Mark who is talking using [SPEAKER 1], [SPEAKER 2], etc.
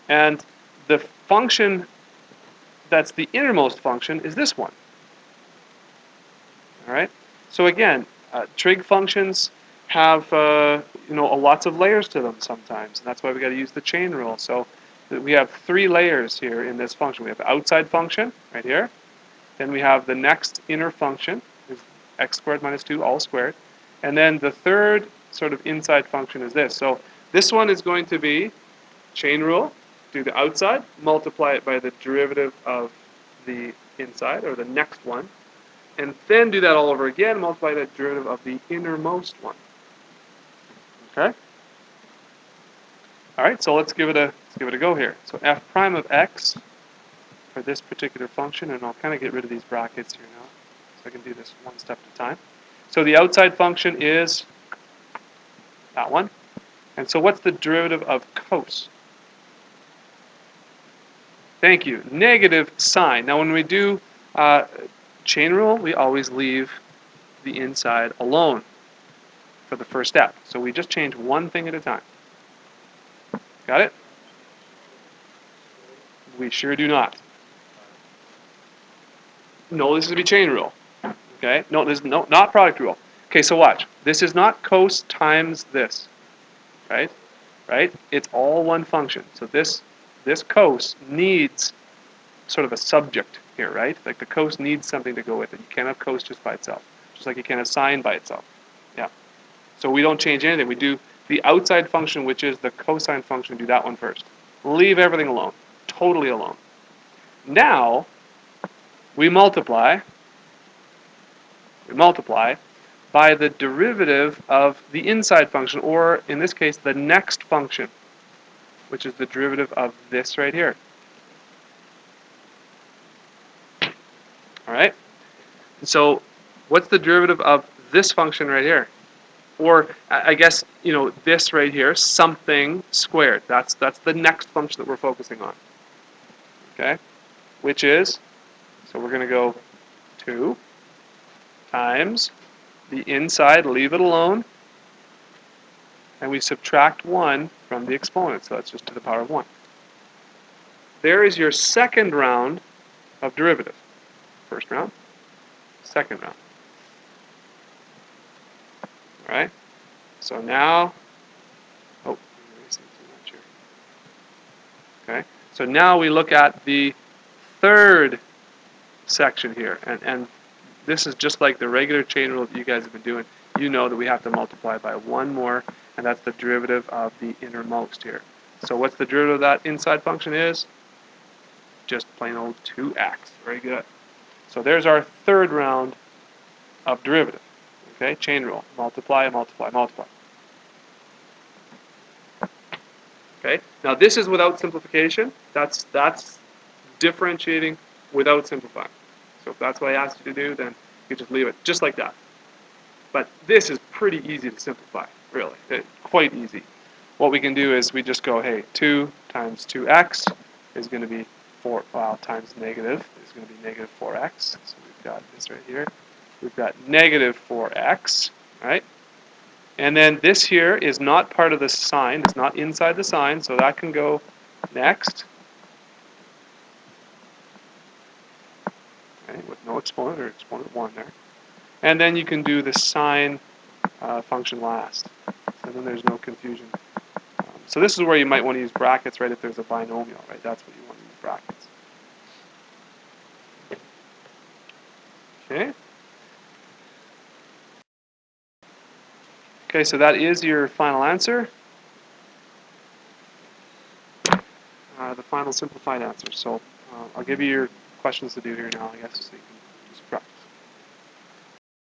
[SPEAKER 1] And the function that's the innermost function is this one. All right. So again, trig functions have lots of layers to them sometimes, and that's why we got to use the chain rule. So we have 3 layers here in this function. We have the outside function right here. Then we have the next inner function, is x squared minus 2 all squared. And then the third sort of inside function is this. So this one is going to be chain rule, do the outside, multiply it by the derivative of the inside, or the next one, and then do that all over again, multiply the derivative of the innermost one. Okay? All right, so let's give it a go here. So f prime of x for this particular function, and I'll kind of get rid of these brackets here now, so I can do this one step at a time. So the outside function is that one. And so what's the derivative of cos? Thank you. Negative sine. Now when we do chain rule, we always leave the inside alone for the first step. So we just change one thing at a time. Got it? We sure do not. No, this is to be chain rule. Okay? No, this is not product rule. Okay, so watch. This is not cos times this. Right? Right? It's all one function. So this cos needs sort of a subject here, right? Like the cos needs something to go with it. You can't have cos just by itself. Just like you can't have sine by itself. Yeah. So we don't change anything. We do the outside function, which is the cosine function, do that one first. Leave everything alone. Totally alone. Now, we multiply by the derivative of the inside function, or in this case, the next function, which is the derivative of this right here. All right? So, what's the derivative of this function right here? Or, I guess, this right here, something squared. That's the next function that we're focusing on. Okay? Which is, so we're going to go 2 times the inside, leave it alone, and we subtract 1 from the exponent, so that's just to the power of 1. There is your second round of derivative. First round, second round. All right? So now, I'm erasing too much here. Okay? So now we look at the third section here, and this is just like the regular chain rule that you guys have been doing. You know that we have to multiply by 1 more, and that's the derivative of the innermost here. So what's the derivative of that inside function is? Just plain old 2x. Very good. So there's our third round of derivative. Okay, chain rule. Multiply, multiply, multiply. Okay, now this is without simplification. That's differentiating without simplifying. So if that's what I asked you to do, then you just leave it just like that. But this is pretty easy to simplify, really. Quite easy. What we can do is we just go, hey, 2 times 2x is going to be 4, times negative is going to be negative 4x. So we've got this right here. We've got negative 4x, right? And then this here is not part of the sine. It's not inside the sine, so that can go next. Okay, with no exponent, or exponent 1 there. And then you can do the sine function last. So then there's no confusion. So this is where you might want to use brackets, right, if there's a binomial, right? That's what you want to use brackets. Okay. Okay, so that is your final answer. The final simplified answer. So I'll give you your questions to do here now, I guess, so you can